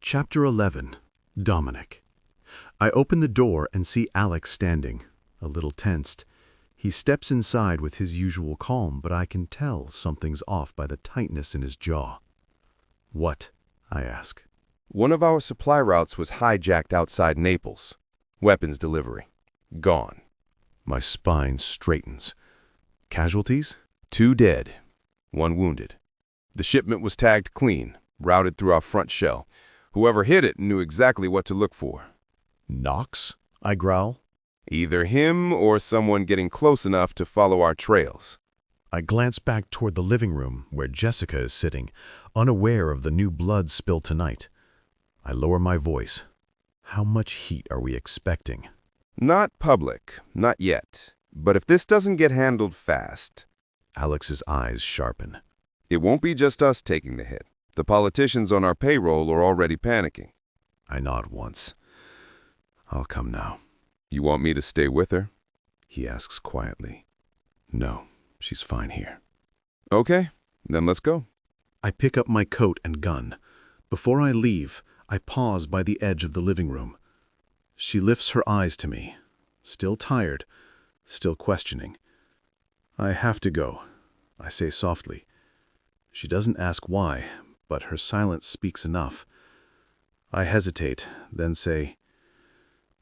Chapter 11. Dominic. I open the door and see Alex standing, a little tensed. He steps inside with his usual calm, but I can tell something's off by the tightness in his jaw. "What?" I ask. One of our supply routes was hijacked outside Naples. Weapons delivery. Gone. My spine straightens. Casualties? 2 dead. 1 wounded. The shipment was tagged clean, routed through our front shell. Whoever hit it knew exactly what to look for. Knox? I growl. Either him or someone getting close enough to follow our trails. I glance back toward the living room where Jessica is sitting, unaware of the new blood spilled tonight. I lower my voice. How much heat are we expecting? Not public, not yet. But if this doesn't get handled fast, Alex's eyes sharpen. it won't be just us taking the hit. The politicians on our payroll are already panicking. I nod once. I'll come now. You want me to stay with her? He asks quietly. No, she's fine here. Okay, then let's go. I pick up my coat and gun. Before I leave, I pause by the edge of the living room. She lifts her eyes to me, still tired, still questioning. I have to go, I say softly. She doesn't ask why, but her silence speaks enough. I hesitate, then say,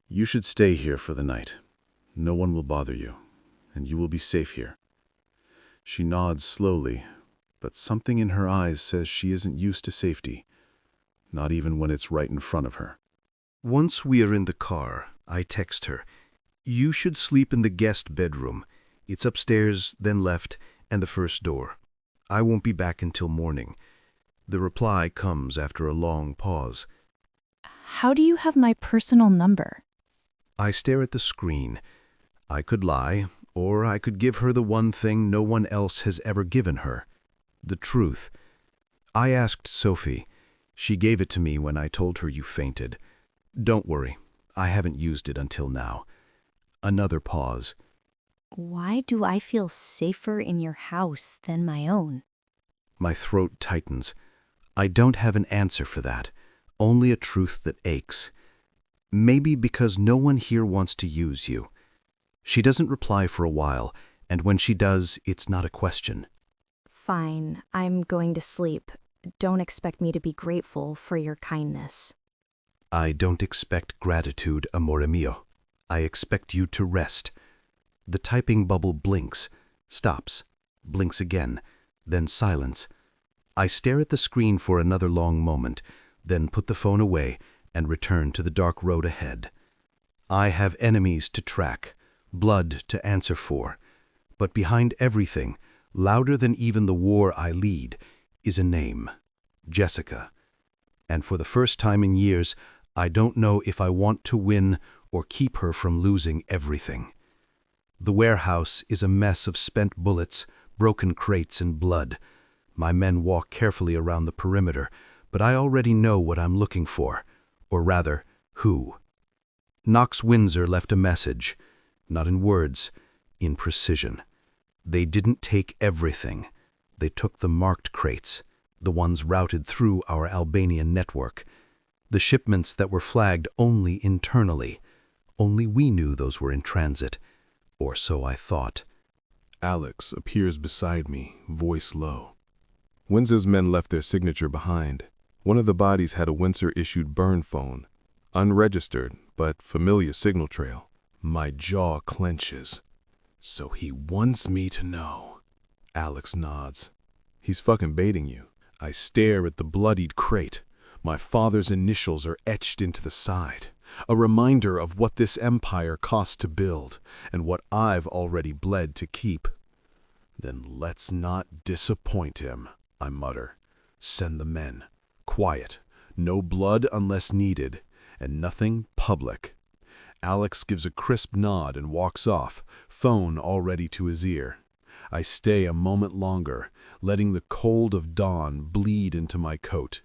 "You should stay here for the night. No one will bother you, and you will be safe here." She nods slowly, but something in her eyes says she isn't used to safety, not even when it's right in front of her. Once we are in the car, I text her, "You should sleep in the guest bedroom. It's upstairs, then left, and the first door. I won't be back until morning." The reply comes after a long pause. How do you have my personal number? I stare at the screen. I could lie, or I could give her the one thing no one else has ever given her, the truth. I asked Sophie. She gave it to me when I told her you fainted. Don't worry, I haven't used it until now. Another pause. Why do I feel safer in your house than my own? My throat tightens. I don't have an answer for that, only a truth that aches. Maybe because no one here wants to use you. She doesn't reply for a while, and when she does, it's not a question. Fine, I'm going to sleep. Don't expect me to be grateful for your kindness. I don't expect gratitude, amore mio. I expect you to rest. The typing bubble blinks, stops, blinks again, then silence. I stare at the screen for another long moment, then put the phone away and return to the dark road ahead. I have enemies to track, blood to answer for, but behind everything, louder than even the war I lead, is a name, Jessica. And for the first time in years, I don't know if I want to win or keep her from losing everything. The warehouse is a mess of spent bullets, broken crates, and blood. My men walk carefully around the perimeter, but I already know what I'm looking for, or rather, who. Knox WINDSOR left a message, not in words, in precision. They didn't take everything. They took the marked crates, the ones routed through our Albanian network. The shipments that were flagged only internally. Only we knew those were in transit, or so I thought. Alex appears beside me, voice low. Windsor's men left their signature behind. One of the bodies had a Windsor-issued burn phone, unregistered but familiar signal trail. My jaw clenches. So he wants me to know. Alex nods. He's fucking baiting you. I stare at the bloodied crate. My father's initials are etched into the side. A reminder of what this empire cost to build and what I've already bled to keep. Then let's not disappoint him, I mutter. Send the men. Quiet. No blood unless needed. And nothing public. Alex gives a crisp nod and walks off, phone already to his ear. I stay a moment longer, letting the cold of dawn bleed into my coat.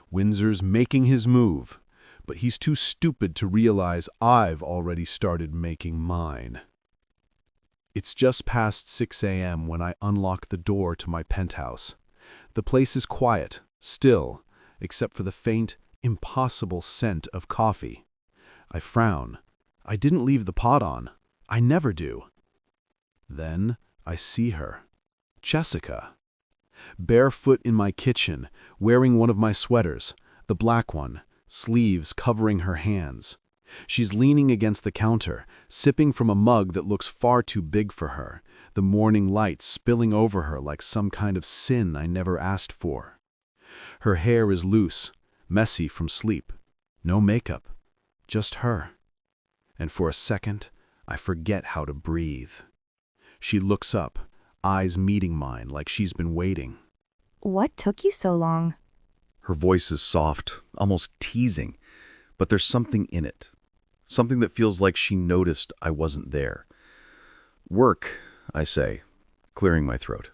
Windsor's making his move, but he's too stupid to realize I've already started making mine. It's just past 6 a.m. when I unlock the door to my penthouse. The place is quiet, still, except for the faint, impossible scent of coffee. I frown. I didn't leave the pot on. I never do. Then I see her. Jessica. Barefoot in my kitchen, wearing one of my sweaters, the black one, sleeves covering her hands. She's leaning against the counter, sipping from a mug that looks far too big for her, the morning light spilling over her like some kind of sin I never asked for. Her hair is loose, messy from sleep. No makeup, just her. And for a second, I forget how to breathe. She looks up, eyes meeting mine like she's been waiting. What took you so long? Her voice is soft, almost teasing, but there's something in it. Something that feels like she noticed I wasn't there. Work, I say, clearing my throat.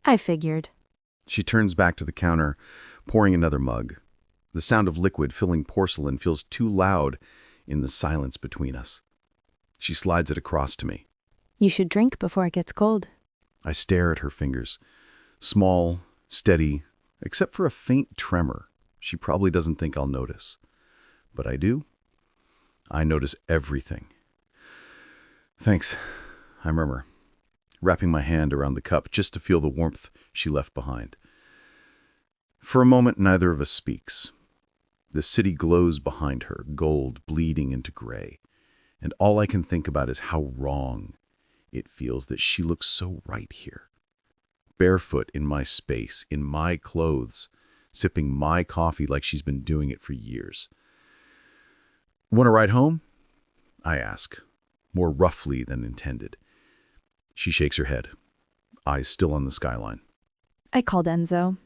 I figured. She turns back to the counter, pouring another mug. The sound of liquid filling porcelain feels too loud in the silence between us. She slides it across to me. You should drink before it gets cold. I stare at her fingers. Small, steady, except for a faint tremor. She probably doesn't think I'll notice. But I do. I notice everything. Thanks, I murmur, wrapping my hand around the cup just to feel the warmth she left behind. For a moment, neither of us speaks. The city glows behind her, gold bleeding into gray. And all I can think about is how wrong it feels that she looks so right here. Barefoot in my space, in my clothes, sipping my coffee like she's been doing it for years. Want to ride home? I ask, more roughly than intended. She shakes her head, eyes still on the skyline. I called Enzo.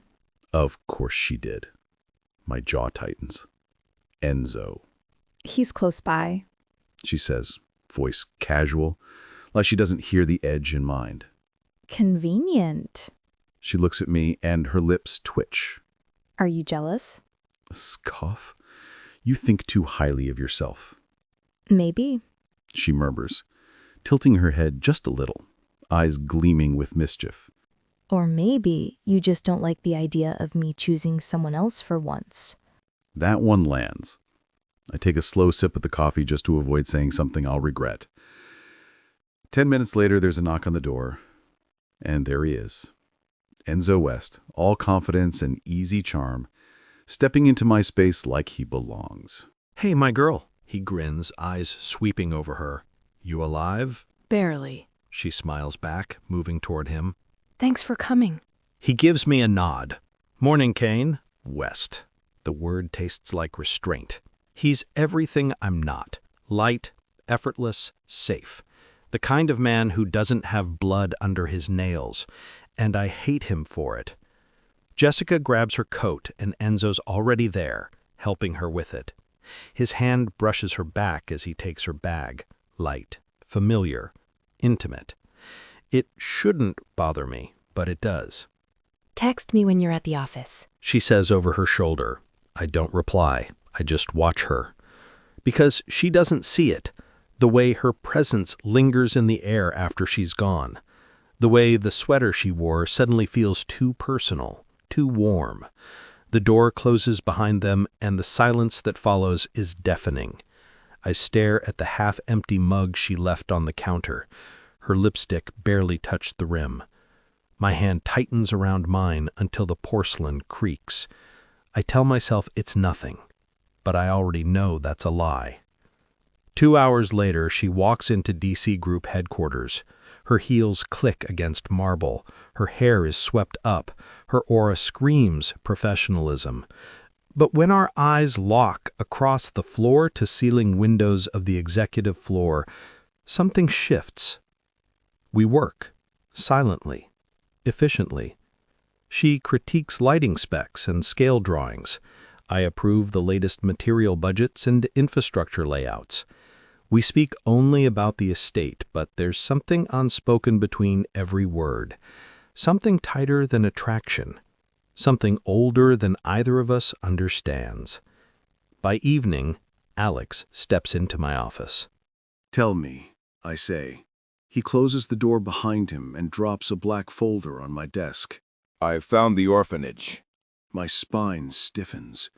Of course she did. My jaw tightens. Enzo, He's close by. she says, voice casual, like she doesn't hear the edge in mind. Convenient. She looks at me and her lips twitch. Are you jealous? Scoff. You think too highly of yourself, Maybe. she murmurs, tilting her head just a little, eyes gleaming with mischief. Or maybe you just don't like the idea of me choosing someone else for once. That one lands. I take a slow sip of the coffee just to avoid saying something I'll regret. 10 minutes later, there's a knock on the door, and there he is. Enzo West, all confidence and easy charm, stepping into my space like he belongs. Hey, my girl, he grins, eyes sweeping over her. You alive? Barely. She smiles back, moving toward him. Thanks for coming. He gives me a nod. Morning, CAINE. West. The word tastes like restraint. He's everything I'm not. Light, effortless, safe. The kind of man who doesn't have blood under his nails, and I hate him for it. Jessica grabs her coat, and Enzo's already there, helping her with it. His hand brushes her back as he takes her bag, light, familiar, intimate. It shouldn't bother me, but it does. Text me when you're at the office. She says over her shoulder. I don't reply. I just watch her. Because she doesn't see it. The way her presence lingers in the air after she's gone. The way the sweater she wore suddenly feels too personal, too warm. The door closes behind them, and the silence that follows is deafening. I stare at the half-empty mug she left on the counter. Her lipstick barely touched the rim. My hand tightens around mine until the porcelain creaks. I tell myself it's nothing, but I already know that's a lie. 2 hours later, she walks into DC Group headquarters. Her heels click against marble. Her hair is swept up. Her aura screams professionalism. But when our eyes lock across the floor-to-ceiling windows of the executive floor, something shifts. We work, silently, efficiently. She critiques lighting specs and scale drawings. I approve the latest material budgets and infrastructure layouts. We speak only about the estate, but there's something unspoken between every word. Something tighter than attraction. Something older than either of us understands. By evening, Alex steps into my office. Tell me, I say. He closes the door behind him and drops a black folder on my desk. I've found the orphanage. My spine stiffens.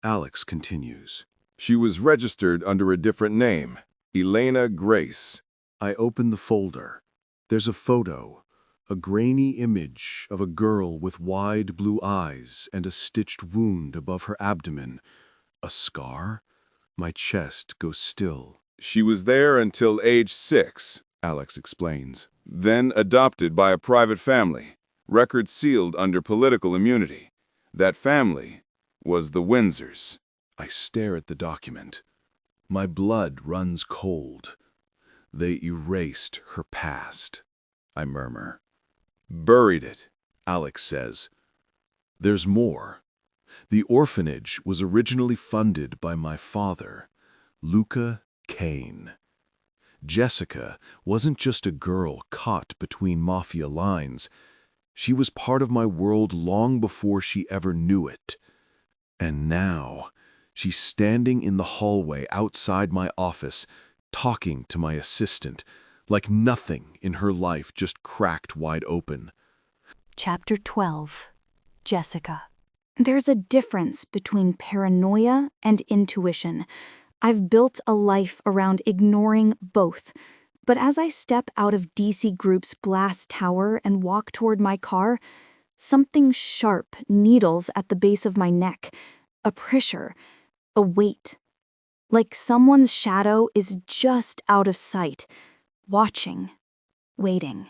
Alex continues. She was registered under a different name, Elena Grace. I open the folder. There's a photo, a grainy image of a girl with wide blue eyes and a stitched wound above her abdomen. A scar? My chest goes still. She was there until age 6, Alex explains. Then adopted by a private family, record sealed under political immunity. That family was the Windsors. I stare at the document. My blood runs cold. They erased her past, I murmur. Buried it, Alex says. There's more. The orphanage was originally funded by my father, CAINE. Jessica wasn't just a girl caught between Mafia lines. She was part of my world long before she ever knew it. And now, she's standing in the hallway outside my office, talking to my assistant, like nothing in her life just cracked wide open. Chapter 12. Jessica. There's a difference between paranoia and intuition. I've built a life around ignoring both. But as I step out of DC Group's glass tower and walk toward my car, something sharp needles at the base of my neck. A pressure, a weight. Like someone's shadow is just out of sight, watching, waiting.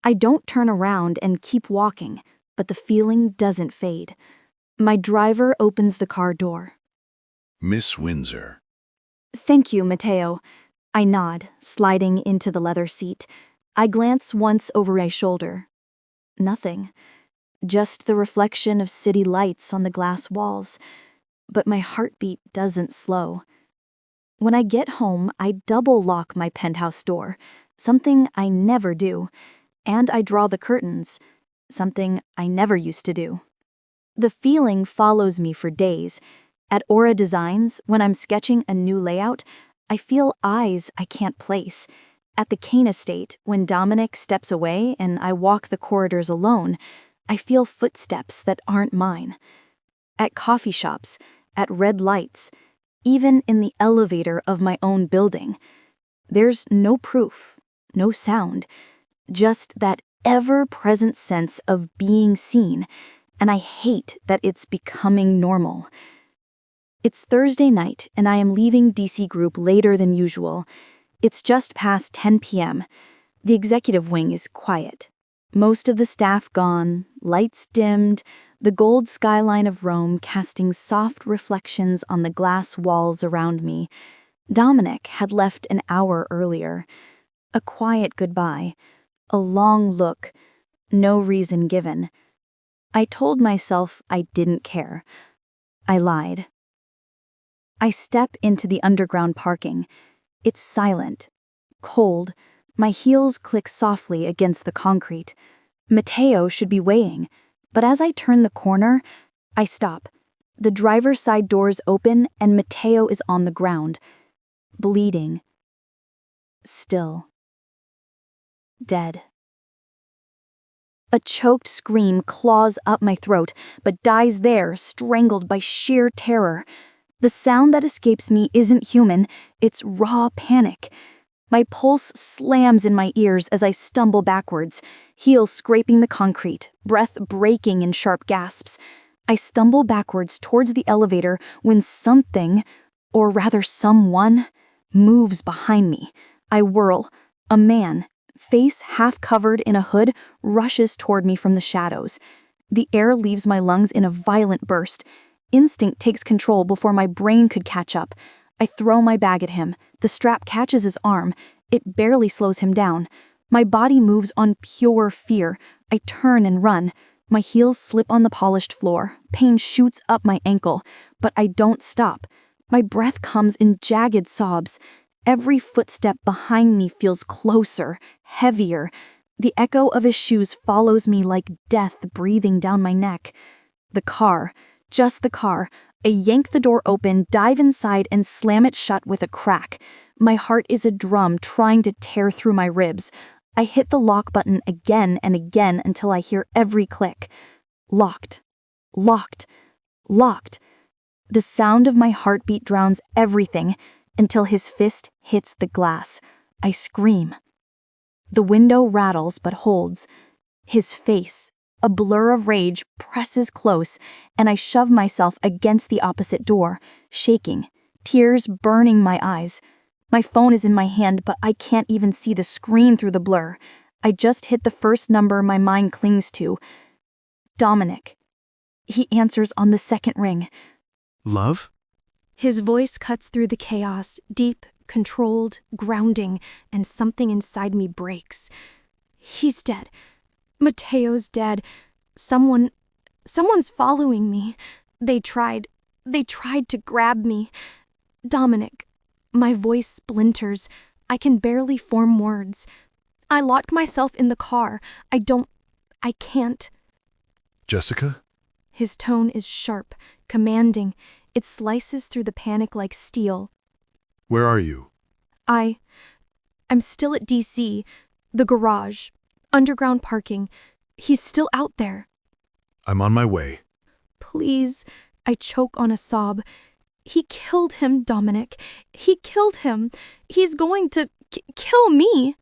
I don't turn around and keep walking, but the feeling doesn't fade. My driver opens the car door. Miss Windsor. Thank you, Mateo. I nod, sliding into the leather seat. I glance once over my shoulder. Nothing. Just the reflection of city lights on the glass walls. But my heartbeat doesn't slow. When I get home, I double lock my penthouse door, something I never do, and I draw the curtains, something I never used to do. The feeling follows me for days. At Aura Designs, when I'm sketching a new layout, I feel eyes I can't place. At the CAINE estate, when Dominic steps away and I walk the corridors alone, I feel footsteps that aren't mine. At coffee shops, at red lights, even in the elevator of my own building. There's no proof, no sound, just that ever-present sense of being seen, and I hate that it's becoming normal. It's Thursday night, and I am leaving DC Group later than usual. It's just past 10 p.m. The executive wing is quiet. Most of the staff gone, lights dimmed, the gold skyline of Rome casting soft reflections on the glass walls around me. Dominic had left an hour earlier. A quiet goodbye, a long look, no reason given. I told myself I didn't care. I lied. I step into the underground parking. It's silent, cold. My heels click softly against the concrete. Mateo should be weighing, but as I turn the corner, I stop. The driver's side doors open and Mateo is on the ground, bleeding, still, dead. A choked scream claws up my throat, but dies there, strangled by sheer terror. The sound that escapes me isn't human, it's raw panic. My pulse slams in my ears as I stumble backwards, heels scraping the concrete, breath breaking in sharp gasps. I stumble backwards towards the elevator when something, or rather someone, moves behind me. I whirl. A man, face half covered in a hood, rushes toward me from the shadows. The air leaves my lungs in a violent burst. Instinct takes control before my brain could catch up. I throw my bag at him. The strap catches his arm. It barely slows him down. My body moves on pure fear. I turn and run. My heels slip on the polished floor. Pain shoots up my ankle, but I don't stop. My breath comes in jagged sobs. Every footstep behind me feels closer, heavier. The echo of his shoes follows me like death breathing down my neck. The car. Just the car. I yank the door open, dive inside, and slam it shut with a crack. My heart is a drum trying to tear through my ribs. I hit the lock button again and again until I hear every click. Locked. Locked. Locked. The sound of my heartbeat drowns everything until his fist hits the glass. I scream. The window rattles but holds. His face, a blur of rage, presses close, and I shove myself against the opposite door, shaking, tears burning my eyes. My phone is in my hand, but I can't even see the screen through the blur. I just hit the first number my mind clings to. Dominic. He answers on the second ring. Love? His voice cuts through the chaos, deep, controlled, grounding, and something inside me breaks. He's dead. Mateo's dead. Someone's following me. They tried to grab me. Dominic. My voice splinters. I can barely form words. I locked myself in the car. I can't. Jessica? His tone is sharp, commanding. It slices through the panic like steel. Where are you? I'm still at DC, the garage, underground parking. He's still out there. I'm on my way. Please, I choke on a sob. He killed him, Dominic. He killed him. He's going to kill me.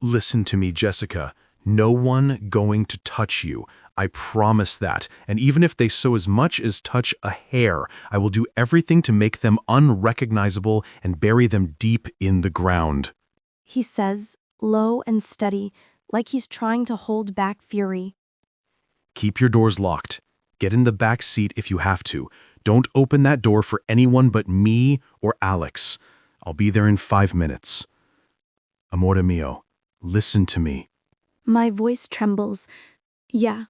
Listen to me, Jessica. No one going to touch you. I promise that. And even if they so as much as touch a hair, I will do everything to make them unrecognizable and bury them deep in the ground. He says, low and steady, like he's trying to hold back fury. Keep your doors locked. Get in the back seat if you have to. Don't open that door for anyone but me or Alex. I'll be there in 5 minutes. Amore mio, listen to me. My voice trembles. Yeah.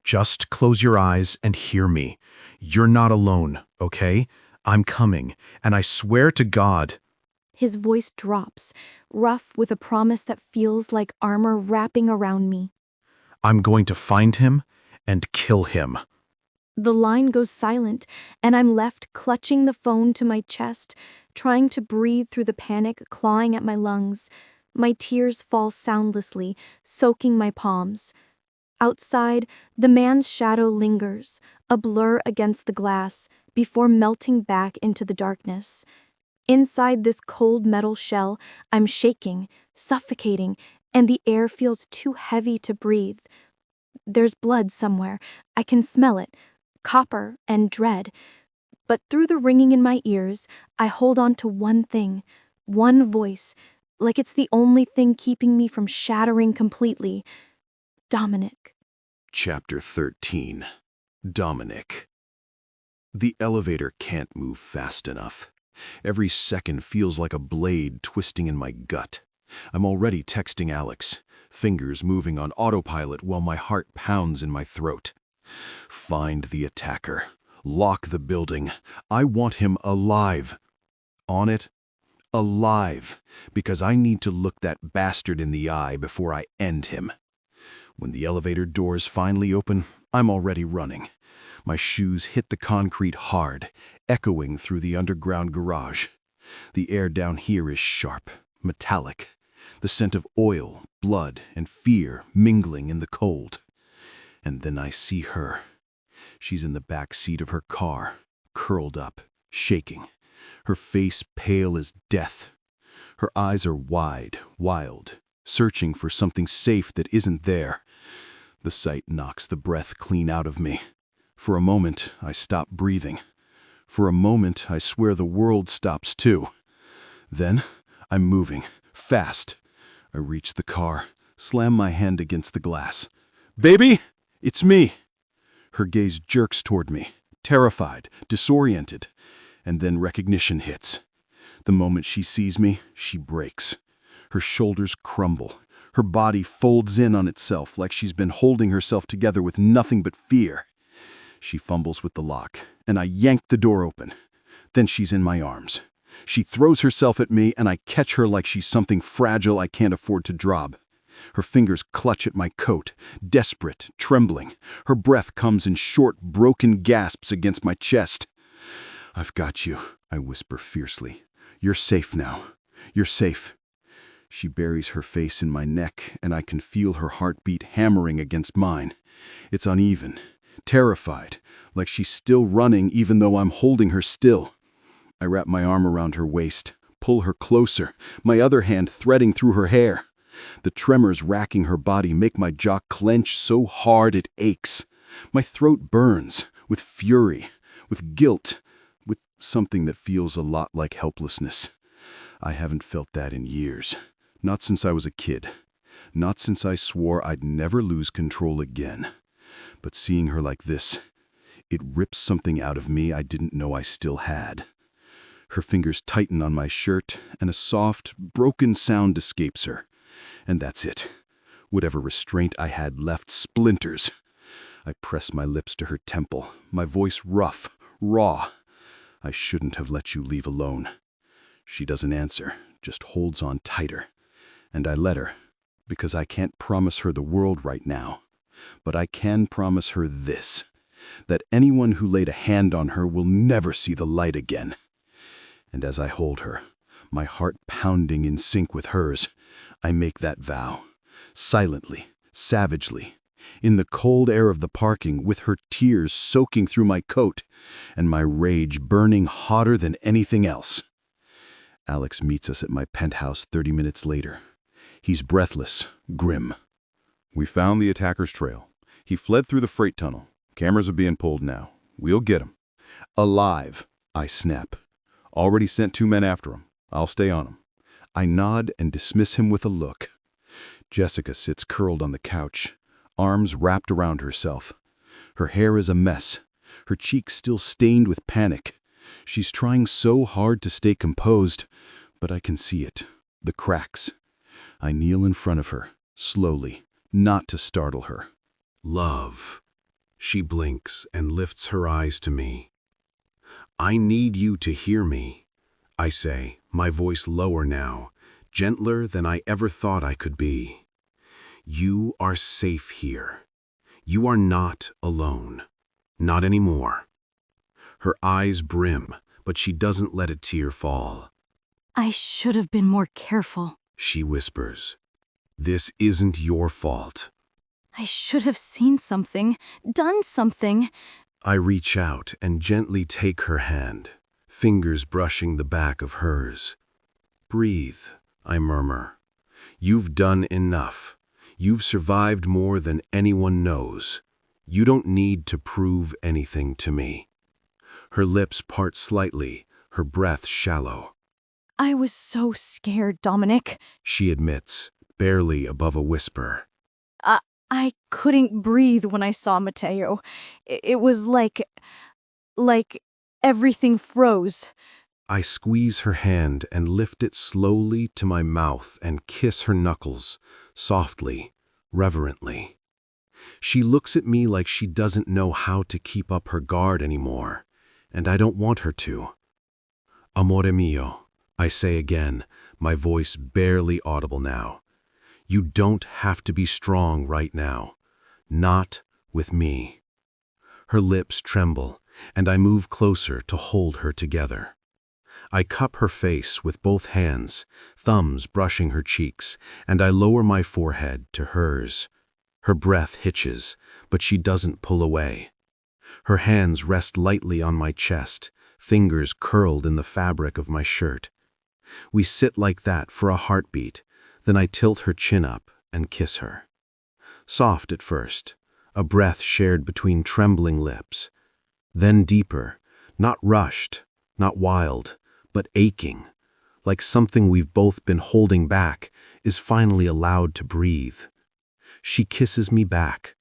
Just close your eyes and hear me. You're not alone, okay? I'm coming, and I swear to God. His voice drops, rough with a promise that feels like armor wrapping around me. I'm going to find him and kill him. The line goes silent, and I'm left clutching the phone to my chest, trying to breathe through the panic clawing at my lungs. My tears fall soundlessly, soaking my palms. Outside, the man's shadow lingers, a blur against the glass, before melting back into the darkness. Inside this cold metal shell, I'm shaking, suffocating, and the air feels too heavy to breathe. There's blood somewhere. I can smell it, copper and dread. But through the ringing in my ears, I hold on to one thing, one voice, like it's the only thing keeping me from shattering completely. Dominic. Chapter 13. Dominic. The elevator can't move fast enough. Every second feels like a blade twisting in my gut. I'm already texting Alex, fingers moving on autopilot while my heart pounds in my throat. Find the attacker. Lock the building. I want him alive. On it. Alive, because I need to look that bastard in the eye before I end him. When the elevator doors finally open, I'm already running. My shoes hit the concrete hard, echoing through the underground garage. The air down here is sharp, metallic, the scent of oil, blood, and fear mingling in the cold. And then I see her. She's in the back seat of her car, curled up, shaking. Her face pale as death. Her eyes are wide, wild, searching for something safe that isn't there. The sight knocks the breath clean out of me. For a moment, I stop breathing. For a moment, I swear the world stops too. Then, I'm moving, fast. I reach the car, slam my hand against the glass. "Baby, it's me." Her gaze jerks toward me, terrified, disoriented. And then recognition hits. The moment she sees me, she breaks. Her shoulders crumble. Her body folds in on itself like she's been holding herself together with nothing but fear. She fumbles with the lock, and I yank the door open. Then she's in my arms. She throws herself at me, and I catch her like she's something fragile I can't afford to drop. Her fingers clutch at my coat, desperate, trembling. Her breath comes in short, broken gasps against my chest. "I've got you," I whisper fiercely. "You're safe now. You're safe." She buries her face in my neck, and I can feel her heartbeat hammering against mine. It's uneven. terrified, like she's still running even though I'm holding her still. I wrap my arm around her waist, pull her closer, my other hand threading through her hair. The tremors racking her body make my jaw clench so hard it aches. My throat burns, with fury, with guilt, with something that feels a lot like helplessness. I haven't felt that in years. Not since I was a kid. Not since I swore I'd never lose control again. But seeing her like this, it rips something out of me I didn't know I still had. Her fingers tighten on my shirt, and a soft, broken sound escapes her. And that's it. Whatever restraint I had left splinters. I press my lips to her temple, my voice rough, raw. I shouldn't have let you leave alone. She doesn't answer, just holds on tighter. And I let her, because I can't promise her the world right now. But I can promise her this, that anyone who laid a hand on her will never see the light again. And as I hold her, my heart pounding in sync with hers, I make that vow, silently, savagely, in the cold air of the parking, with her tears soaking through my coat, and my rage burning hotter than anything else. Alex meets us at my penthouse 30 minutes later. He's breathless, grim. We found the attacker's trail. He fled through the freight tunnel. Cameras are being pulled now. We'll get him. Alive, I snap. Already sent 2 men after him. I'll stay on him. I nod and dismiss him with a look. Jessica sits curled on the couch, arms wrapped around herself. Her hair is a mess, her cheeks still stained with panic. She's trying so hard to stay composed, but I can see it, the cracks. I kneel in front of her, slowly, not to startle her. Love. She blinks and lifts her eyes to me. I need you to hear me, I say, my voice lower now, gentler than I ever thought I could be. You are safe here. You are not alone. Not anymore. Her eyes brim, but she doesn't let a tear fall. I should have been more careful. She whispers. This isn't your fault. I should have seen something, done something. I reach out and gently take her hand, fingers brushing the back of hers. Breathe, I murmur. You've done enough. You've survived more than anyone knows. You don't need to prove anything to me. Her lips part slightly, her breath shallow. I was so scared, Dominic. She admits, barely above a whisper. I couldn't breathe when I saw Mateo. It was like everything froze. I squeeze her hand and lift it slowly to my mouth and kiss her knuckles, softly, reverently. She looks at me like she doesn't know how to keep up her guard anymore, and I don't want her to. Amore mio, I say again, my voice barely audible now. You don't have to be strong right now. Not with me. Her lips tremble, and I move closer to hold her together. I cup her face with both hands, thumbs brushing her cheeks, and I lower my forehead to hers. Her breath hitches, but she doesn't pull away. Her hands rest lightly on my chest, fingers curled in the fabric of my shirt. We sit like that for a heartbeat, then I tilt her chin up and kiss her. Soft at first, a breath shared between trembling lips. Then deeper, not rushed, not wild, but aching, like something we've both been holding back is finally allowed to breathe. She kisses me back.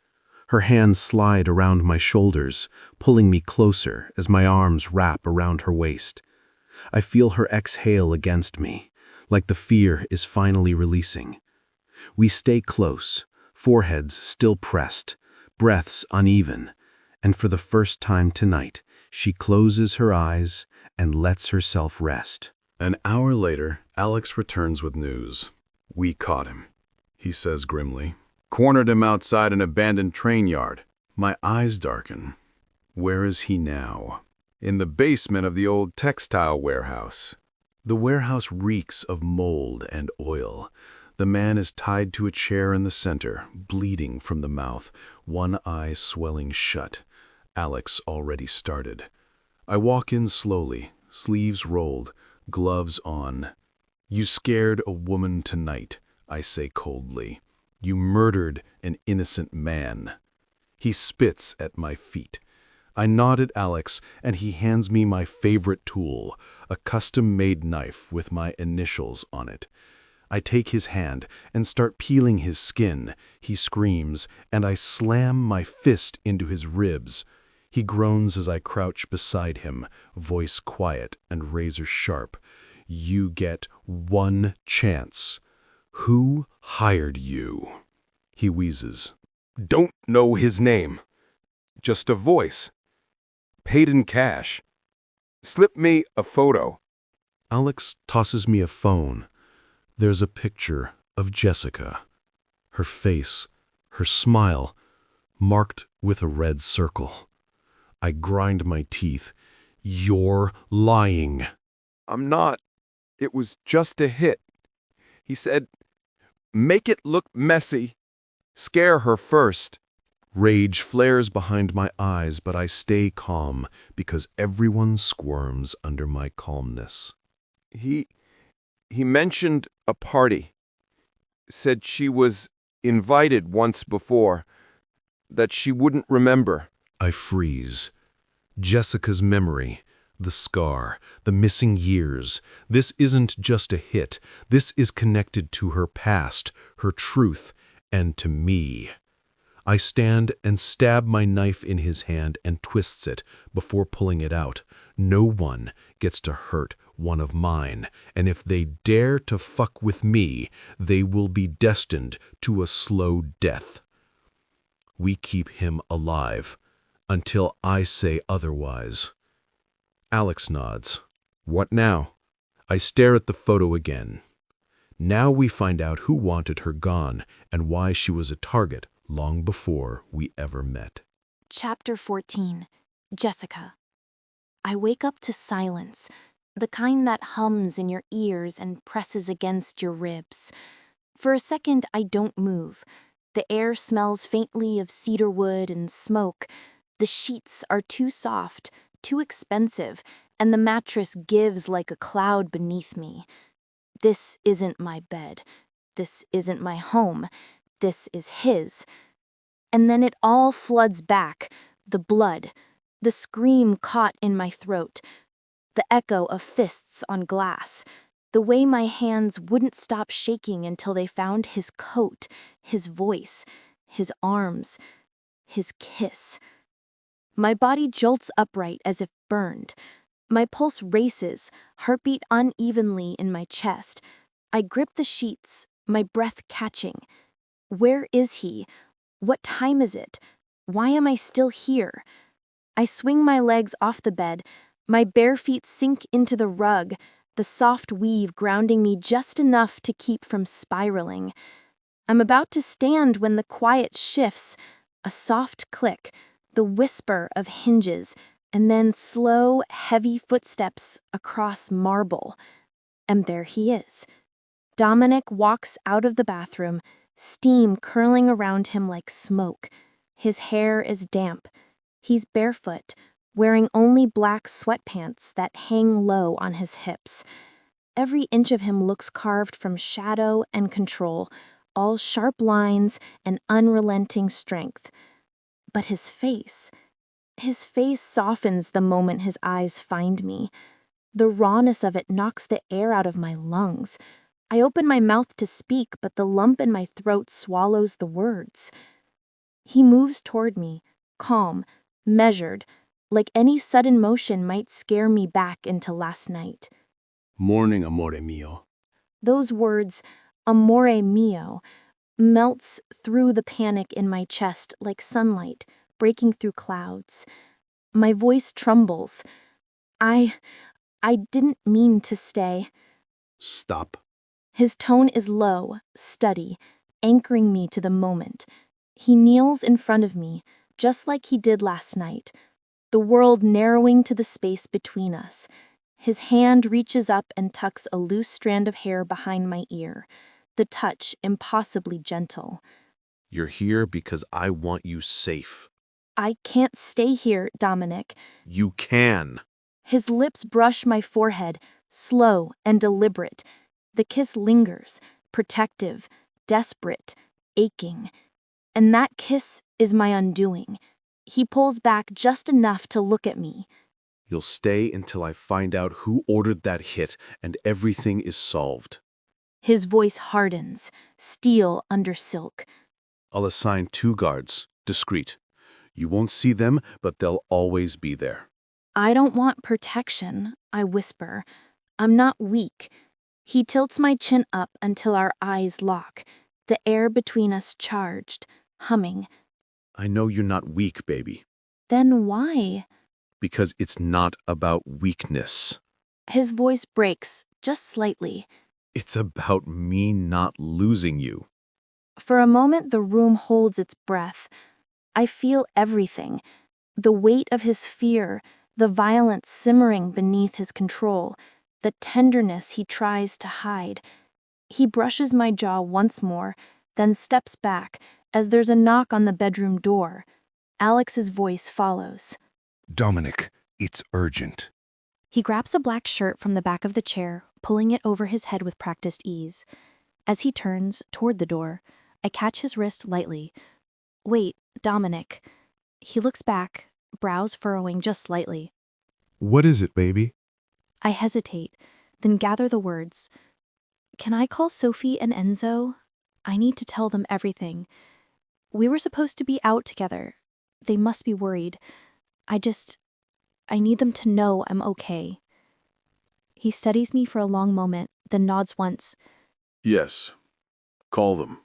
Her hands slide around my shoulders, pulling me closer as my arms wrap around her waist. I feel her exhale against me, like the fear is finally releasing. We stay close, foreheads still pressed, breaths uneven, and for the first time tonight, she closes her eyes and lets herself rest. An hour later, Alex returns with news. We caught him, he says grimly. Cornered him outside an abandoned train yard. My eyes darken. Where is he now? In the basement of the old textile warehouse. The warehouse reeks of mold and oil. The man is tied to a chair in the center, bleeding from the mouth, one eye swelling shut. Alex already started. I walk in slowly, sleeves rolled, gloves on. You scared a woman tonight, I say coldly. You murdered an innocent man. He spits at my feet. I nod at Alex, and he hands me my favorite tool, a custom-made knife with my initials on it. I take his hand and start peeling his skin. He screams, and I slam my fist into his ribs. He groans as I crouch beside him, voice quiet and razor-sharp. You get one chance. Who hired you? He wheezes. Don't know his name. Just a voice. Paid in cash. Slip me a photo. Alex tosses me a phone. There's a picture of Jessica. Her face, her smile, marked with a red circle. I grind my teeth. You're lying. I'm not. It was just a hit. He said, make it look messy. Scare her first. Rage flares behind my eyes, but I stay calm because everyone squirms under my calmness. He mentioned a party. Said she was invited once before. That she wouldn't remember. I freeze. Jessica's memory, the scar, the missing years. This isn't just a hit. This is connected to her past, her truth, and to me. I stand and stab my knife in his hand and twists it before pulling it out. No one gets to hurt one of mine, and if they dare to fuck with me, they will be destined to a slow death. We keep him alive until I say otherwise. Alex nods. What now? I stare at the photo again. Now we find out who wanted her gone and why she was a target long before we ever met. Chapter 14. Jessica. I wake up to silence, the kind that hums in your ears and presses against your ribs. For a second, I don't move. The air smells faintly of cedar wood and smoke. The sheets are too soft, too expensive, and the mattress gives like a cloud beneath me. This isn't my bed. This isn't my home. This is his. And then it all floods back, the blood, the scream caught in my throat, the echo of fists on glass, the way my hands wouldn't stop shaking until they found his coat, his voice, his arms, his kiss. My body jolts upright as if burned. My pulse races, heartbeat unevenly in my chest. I grip the sheets, my breath catching. Where is he? What time is it? Why am I still here? I swing my legs off the bed. My bare feet sink into the rug, the soft weave grounding me just enough to keep from spiraling. I'm about to stand when the quiet shifts, a soft click, the whisper of hinges, and then slow, heavy footsteps across marble. And there he is. Dominic walks out of the bathroom, steam curling around him like smoke. His hair is damp. He's barefoot, wearing only black sweatpants that hang low on his hips. Every inch of him looks carved from shadow and control, all sharp lines and unrelenting strength. But his face softens the moment his eyes find me. The rawness of it knocks the air out of my lungs. I open my mouth to speak, but the lump in my throat swallows the words. He moves toward me, calm, measured, like any sudden motion might scare me back into last night. Morning, amore mio. Those words, amore mio, melts through the panic in my chest like sunlight breaking through clouds. My voice trembles. I didn't mean to stay. Stop. His tone is low, steady, anchoring me to the moment. He kneels in front of me, just like he did last night, the world narrowing to the space between us. His hand reaches up and tucks a loose strand of hair behind my ear, the touch impossibly gentle. You're here because I want you safe. I can't stay here, Dominic. You can. His lips brush my forehead, slow and deliberate. The kiss lingers, protective, desperate, aching. And that kiss is my undoing. He pulls back just enough to look at me. You'll stay until I find out who ordered that hit and everything is solved. His voice hardens, steel under silk. I'll assign 2 guards, discreet. You won't see them, but they'll always be there. I don't want protection, I whisper. I'm not weak. He tilts my chin up until our eyes lock, the air between us charged, humming. I know you're not weak, baby. Then why? Because it's not about weakness. His voice breaks, just slightly. It's about me not losing you. For a moment, the room holds its breath. I feel everything. The weight of his fear, the violence simmering beneath his control, the tenderness he tries to hide. He brushes my jaw once more, then steps back as there's a knock on the bedroom door. Alex's voice follows. Dominic, it's urgent. He grabs a black shirt from the back of the chair, pulling it over his head with practiced ease. As he turns toward the door, I catch his wrist lightly. Wait, Dominic. He looks back, brows furrowing just slightly. What is it, baby? I hesitate, then gather the words. Can I call Sophie and Enzo? I need to tell them everything. We were supposed to be out together. They must be worried. I need them to know I'm okay. He studies me for a long moment, then nods once. Yes. Call them.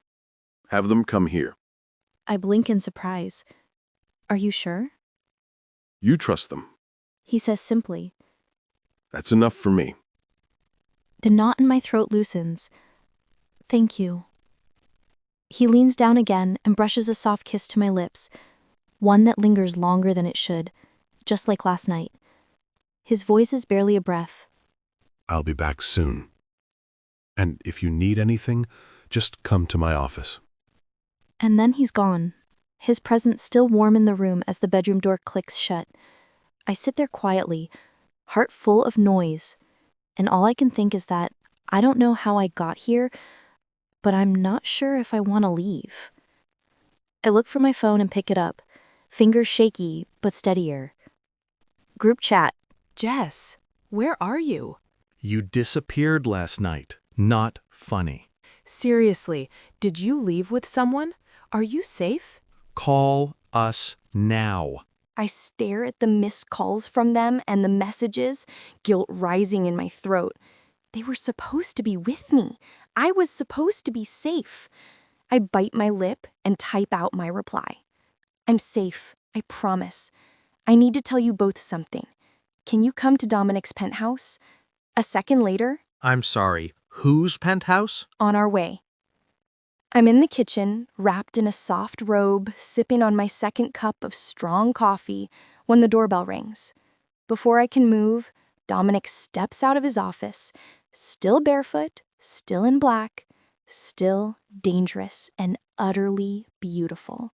Have them come here. I blink in surprise. Are you sure? You trust them. He says simply. That's enough for me. The knot in my throat loosens. Thank you. He leans down again and brushes a soft kiss to my lips, one that lingers longer than it should, just like last night. His voice is barely a breath. I'll be back soon. And if you need anything, just come to my office. And then he's gone, his presence still warm in the room as the bedroom door clicks shut. I sit there quietly, heart full of noise, and all I can think is that I don't know how I got here, but I'm not sure if I want to leave. I look for my phone and pick it up, fingers shaky but steadier. Group chat. Jess, where are you? You disappeared last night. Not funny. Seriously, did you leave with someone? Are you safe? Call us now. I stare at the missed calls from them and the messages, guilt rising in my throat. They were supposed to be with me. I was supposed to be safe. I bite my lip and type out my reply. I'm safe, I promise. I need to tell you both something. Can you come to Dominic's penthouse? A second later, I'm sorry, whose penthouse? on our way. I'm in the kitchen, wrapped in a soft robe, sipping on my second cup of strong coffee when the doorbell rings. Before I can move, Dominic steps out of his office, still barefoot, still in black, still dangerous and utterly beautiful.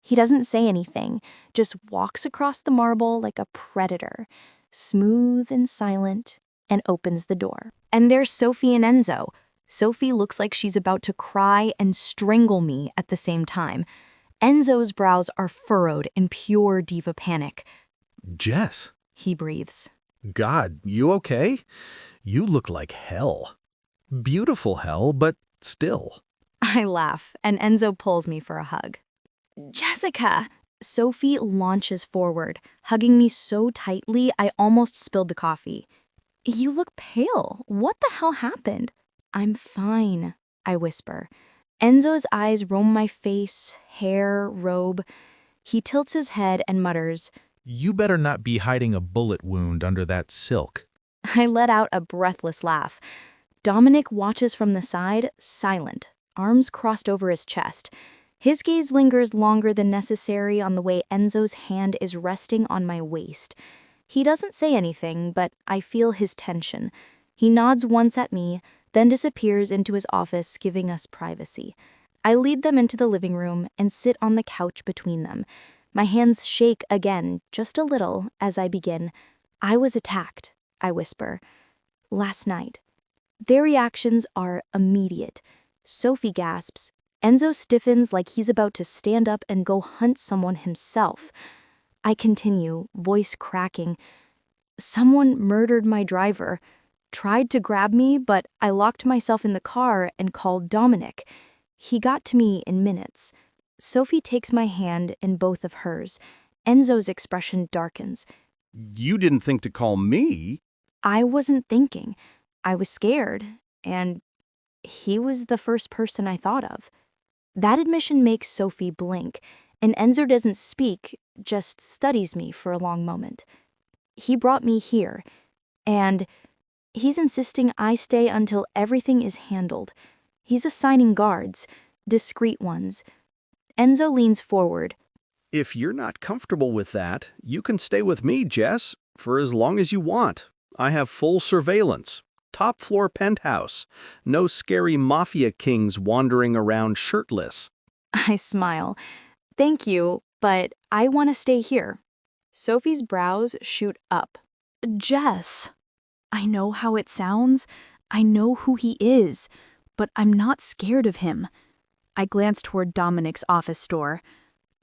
He doesn't say anything, just walks across the marble like a predator, smooth and silent, and opens the door. And there's Sophie and Enzo. Sophie looks like she's about to cry and strangle me at the same time. Enzo's brows are furrowed in pure diva panic. Jess. He breathes. God, you okay? You look like hell. Beautiful hell, but still. I laugh, and Enzo pulls me for a hug. Jessica! Sophie launches forward, hugging me so tightly I almost spilled the coffee. You look pale. What the hell happened? I'm fine, I whisper. Enzo's eyes roam my face, hair, robe. He tilts his head and mutters, You better not be hiding a bullet wound under that silk. I let out a breathless laugh. Dominic watches from the side, silent, arms crossed over his chest. His gaze lingers longer than necessary on the way Enzo's hand is resting on my waist. He doesn't say anything, but I feel his tension. He nods once at me, then disappears into his office, giving us privacy. I lead them into the living room and sit on the couch between them. My hands shake again, just a little, as I begin. I was attacked, I whisper. Last night. Their reactions are immediate. Sophie gasps. Enzo stiffens like he's about to stand up and go hunt someone himself. I continue, voice cracking. Someone murdered my driver. Tried to grab me, but I locked myself in the car and called Dominic. He got to me in minutes. Sophie takes my hand in both of hers. Enzo's expression darkens. You didn't think to call me? I wasn't thinking. I was scared, and he was the first person I thought of. That admission makes Sophie blink, and Enzo doesn't speak, just studies me for a long moment. He brought me here, and he's insisting I stay until everything is handled. He's assigning guards, discreet ones. Enzo leans forward. If you're not comfortable with that, you can stay with me, Jess, for as long as you want. I have full surveillance. Top floor penthouse. No scary mafia kings wandering around shirtless. I smile. Thank you, but I want to stay here. Sophie's brows shoot up. Jess, I know how it sounds. I know who he is, but I'm not scared of him. I glance toward Dominic's office door.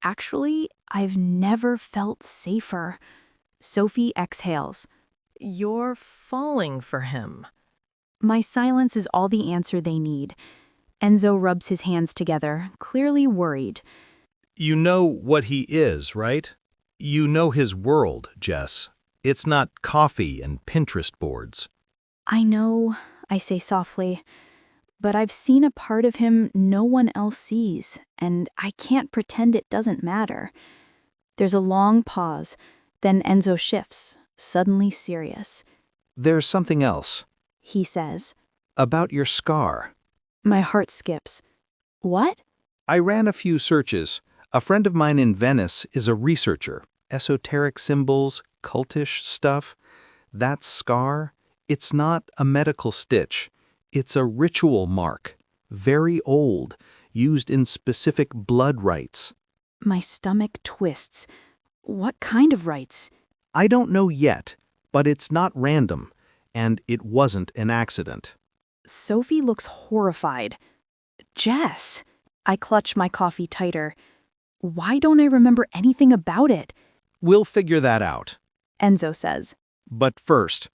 Actually, I've never felt safer. Sophie exhales. You're falling for him. My silence is all the answer they need. Enzo rubs his hands together, clearly worried. You know what he is, right? You know his world, Jess. It's not coffee and Pinterest boards. I know, I say softly, but I've seen a part of him no one else sees, and I can't pretend it doesn't matter. There's a long pause, then Enzo shifts, suddenly serious. There's something else. He says. About your scar. My heart skips. What? I ran a few searches. A friend of mine in Venice is a researcher. Esoteric symbols, cultish stuff. That scar, it's not a medical stitch. It's a ritual mark. Very old, used in specific blood rites. My stomach twists. What kind of rites? I don't know yet, but it's not random, and it wasn't an accident. Sophie looks horrified. Jess! I clutch my coffee tighter. Why don't I remember anything about it? We'll figure that out, Enzo says. But first,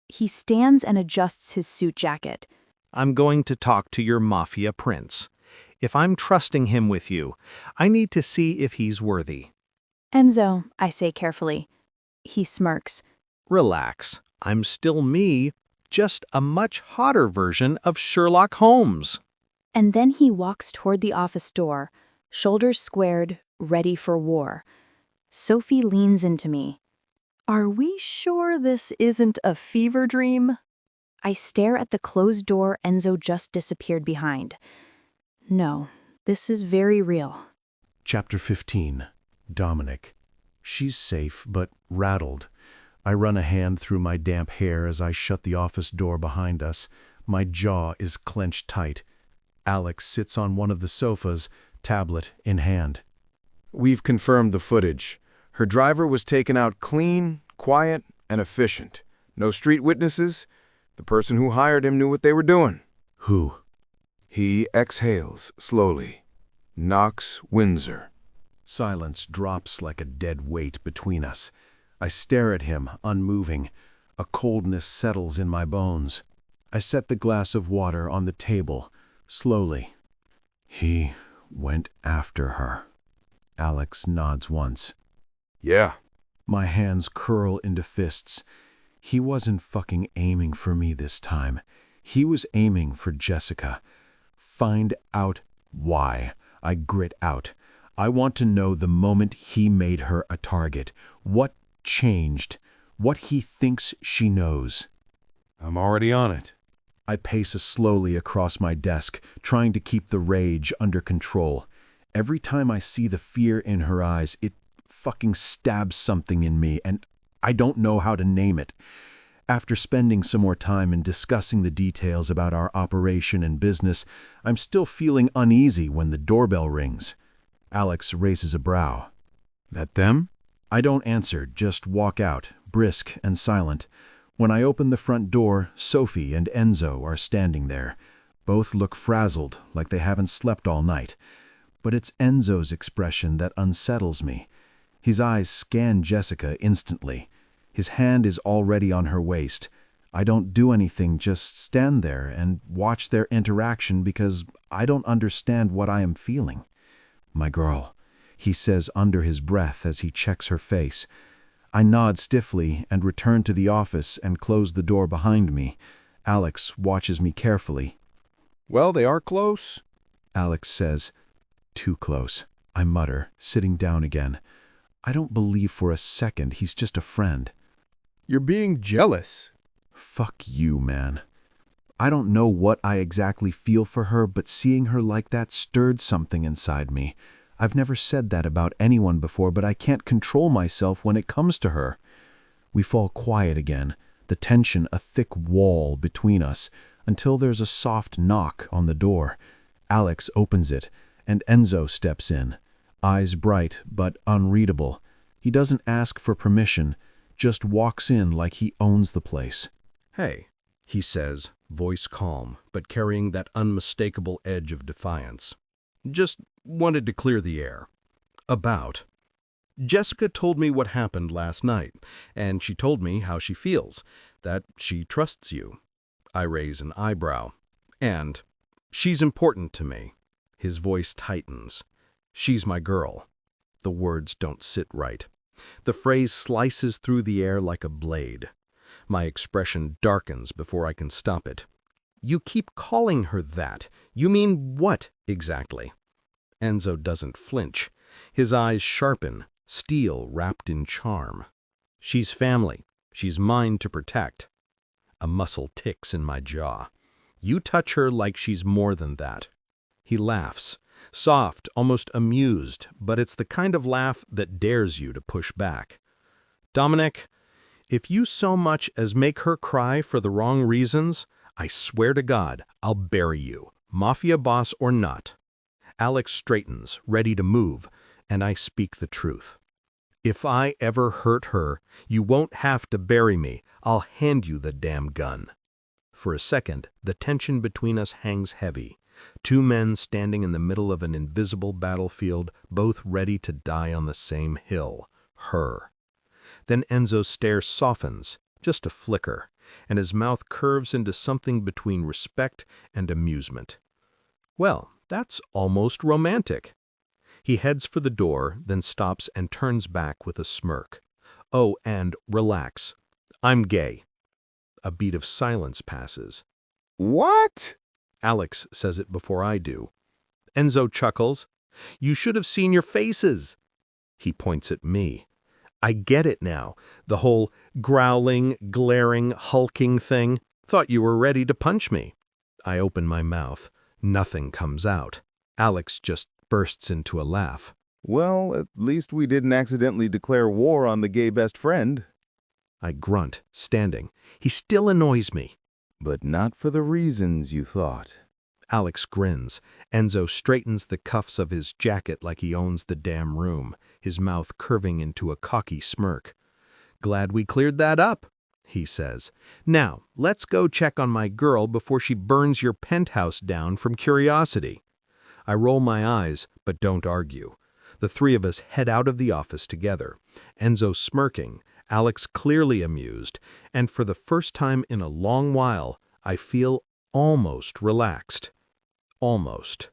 he stands and adjusts his suit jacket. I'm going to talk to your Mafia prince. If I'm trusting him with you, I need to see if he's worthy. Enzo, I say carefully. He smirks. Relax. I'm still me, just a much hotter version of Sherlock Holmes. And then he walks toward the office door, shoulders squared, ready for war. Sophie leans into me. Are we sure this isn't a fever dream? I stare at the closed door Enzo just disappeared behind. No, this is very real. Chapter 15. Dominic. She's safe, but rattled. I run a hand through my damp hair as I shut the office door behind us. My jaw is clenched tight. Alex sits on one of the sofas, tablet in hand. We've confirmed the footage. Her driver was taken out clean, quiet, and efficient. No street witnesses. The person who hired him knew what they were doing. Who? He exhales slowly. Knox Windsor. Silence drops like a dead weight between us. I stare at him, unmoving. A coldness settles in my bones. I set the glass of water on the table, slowly. He went after her. Alex nods once. Yeah. My hands curl into fists. He wasn't fucking aiming for me this time. He was aiming for Jessica. Find out why. I grit out. I want to know the moment he made her a target. What changed? What he thinks she knows. I'm already on it. I pace slowly across my desk, trying to keep the rage under control. Every time I see the fear in her eyes, it fucking stabs something in me, and I don't know how to name it. After spending some more time and discussing the details about our operation and business, I'm still feeling uneasy when the doorbell rings. Alex raises a brow. That them? I don't answer, just walk out, brisk and silent. When I open the front door, Sophie and Enzo are standing there. Both look frazzled, like they haven't slept all night. But it's Enzo's expression that unsettles me. His eyes scan Jessica instantly. His hand is already on her waist. I don't do anything, just stand there and watch their interaction because I don't understand what I am feeling. My girl, he says under his breath as he checks her face. I nod stiffly and return to the office and close the door behind me. Alex watches me carefully. Well, they are close. Alex says, too close, I mutter, sitting down again. I don't believe for a second he's just a friend. You're being jealous. Fuck you, man. I don't know what I exactly feel for her, but seeing her like that stirred something inside me. I've never said that about anyone before, but I can't control myself when it comes to her. We fall quiet again, the tension a thick wall between us, until there's a soft knock on the door. Alex opens it, and Enzo steps in, eyes bright but unreadable. He doesn't ask for permission, just walks in like he owns the place. "Hey," he says, voice calm, but carrying that unmistakable edge of defiance. "Just wanted to clear the air. About. Jessica told me what happened last night, and she told me how she feels, that she trusts you." I raise an eyebrow. "And she's important to me." His voice tightens. "She's my girl." The words don't sit right. The phrase slices through the air like a blade. My expression darkens before I can stop it. "You keep calling her that. You mean what, exactly?" Enzo doesn't flinch. His eyes sharpen, steel wrapped in charm. "She's family. She's mine to protect." A muscle ticks in my jaw. "You touch her like she's more than that." He laughs, soft, almost amused, but it's the kind of laugh that dares you to push back. "Dominic, if you so much as make her cry for the wrong reasons, I swear to God, I'll bury you, Mafia boss or not." Alex straightens, ready to move, and I speak the truth. "If I ever hurt her, you won't have to bury me. I'll hand you the damn gun." For a second, the tension between us hangs heavy. Two men standing in the middle of an invisible battlefield, both ready to die on the same hill. Her. Then Enzo's stare softens, just a flicker, and his mouth curves into something between respect and amusement. "Well, that's almost romantic." He heads for the door, then stops and turns back with a smirk. "Oh, and relax. I'm gay." A beat of silence passes. What? Alex says it before I do. Enzo chuckles. "You should have seen your faces." He points at me. "I get it now. The whole growling, glaring, hulking thing. Thought you were ready to punch me." I open my mouth. Nothing comes out. Alex just bursts into a laugh. Well, at least we didn't accidentally declare war on the gay best friend. I grunt, standing. He still annoys me. But not for the reasons you thought. Alex grins. Enzo straightens the cuffs of his jacket like he owns the damn room, his mouth curving into a cocky smirk. "Glad we cleared that up," he says. "Now, let's go check on my girl before she burns your penthouse down from curiosity." I roll my eyes, but don't argue. The three of us head out of the office together, Enzo smirking, Alex clearly amused, and for the first time in a long while, I feel almost relaxed. Almost.